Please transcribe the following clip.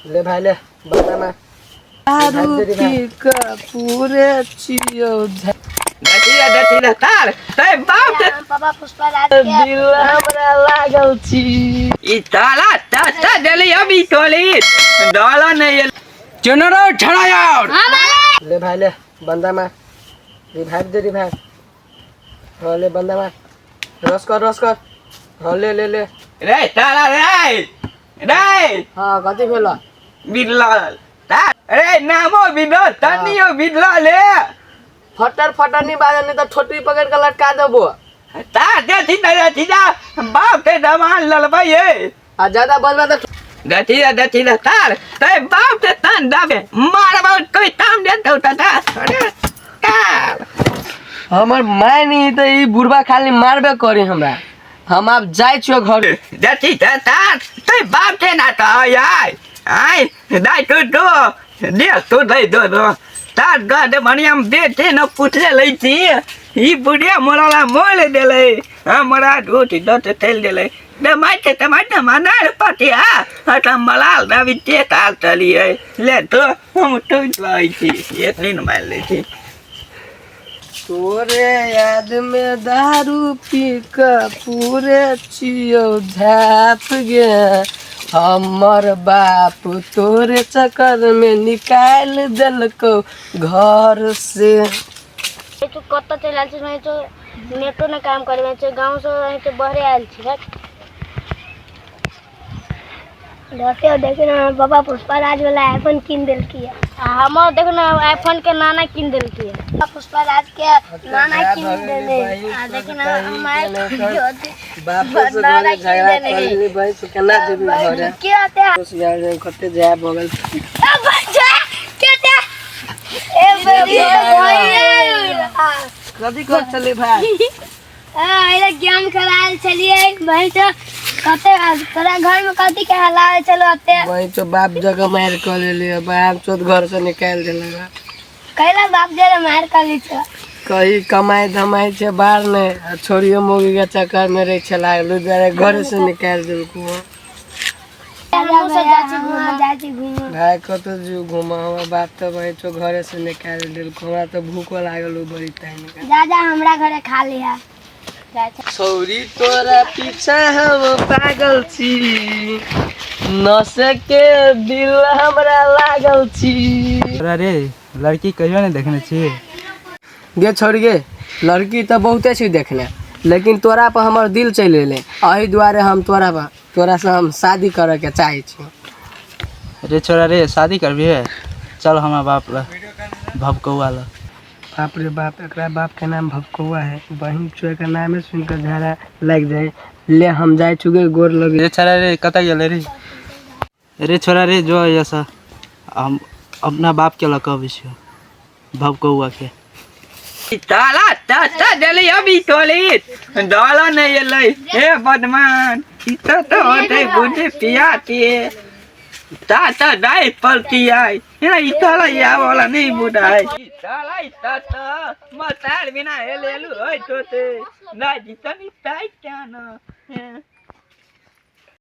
ले भाई ले बता मैं दारू पी के पूरे छियो दटिया तार तै बाप के पापा पुष्पराज के दिल हमरा लागल छी ई ताला ता देली अभी टोली डाला नहीं चुनरो ठड़ा यार ले भाई ले बंदा मैं रिवाइव दे रिवाइव हाँ ले बंदा मैं रस कर हाँ ले ले ले रे ताला रे हाँ कथी भेला बिल्ला ता रे नामो बिल्ला तनियो बिल्ला ले फटर नहीं बाजा नहीं तो ठोटी पकड़ के लटका देबो ता दे थीदा बाप के दमान ललबई आ ज्यादा बोलबा तो दटिया तार तै बाप के तन दाबे मारबो कोई काम दे तो ता अरे तार हमर माय नहीं तो ई बुढ़वा खाली मारबे करी हमरा हम अब जाय छियो घर दटिया तार तै बाप के ना तो आई दाई तू दे तू दे तार दे बढ़िया दे थे न पूछले लई थी ई बुढ़िया मोरला मोल देले हमरा रोटी दत तेल देले दे माइते मनार पटिया हटा मलाल दावी ते ताल चली है ले तो हम तो लाई थी इतनी न मार ली थी तोरे याद में दारू पी के पूरे छियो झाप गे हमर बाप तोरे चक्कर में निकाल देलको घर से तू कत चल छी मैं तो नेटो ने काम करे मैं गांव से रहे तो बहरे आयल छी देखियो देखियो ना पापा पुष्पराज वाला आईफोन किन देल की हम देखो ना आईफोन के नाना किन देल की पुष्पराज के नाना किन देले देखियो ना हमारे बाप से बोले झगड़ा करली भाई से केना देबी घर के आते उस यार खते जाय बगल बच्चा के ए कथी कर चले भाई ए गेम खेलाल चलिए भाई तो कते तोरा घर में कथी के हलाल चलो अते भाई तो बाप जगह मार कर ले बाप चोद घर से निकाल देलगा कैला बाप जरा मार कर ली छ कहीं कमाई धमाई छे बाहर ने छोरियो मोगी के चक्कर में रह छला लुजारे घर से निकाल देलको हम से जाची घूम भाई कत जो घुमा हुआ बाप तो भाई तो घर से निकाल देलको हमरा तो भूख लागल बड़ी टाइम जा हमरा घरे खा लिया छोरी तोरा पीछा हम पागल छी नसे के दिल हमरा लागल छी अरे लड़की कहियो नहीं देखने छी गे छोड़ गे लड़की तो बहुते छी देखने लेकिन तोरा पर हमर दिल चल एले एही दुआरे हम तोरा से हम शादी करे के चाहे छी रे छोरा रे शादी करबी है चल हमारा बाप ला भभकौआ ला बाप रे बाप एकरा बाप के नाम भभकौआ है बहिन चोर का नाम सुनकर झाड़ा लग जाए ले हम जाए चुके गोर लगे रे छोरा रे कत गेले रे छोरा रे जो ऐसा हम अपना बाप के ला कहबे छियो भभकौआ के ताला ता देली अभी टोली डाला नहीं ले हे बदमान इतना तो होते बुझे पियाती ता दाई पलती आई ये इताला या वाला नहीं बुढ़ाई ताला ता मतार बिना हेलेलु होय तोते ना जितनी ताई क्या ना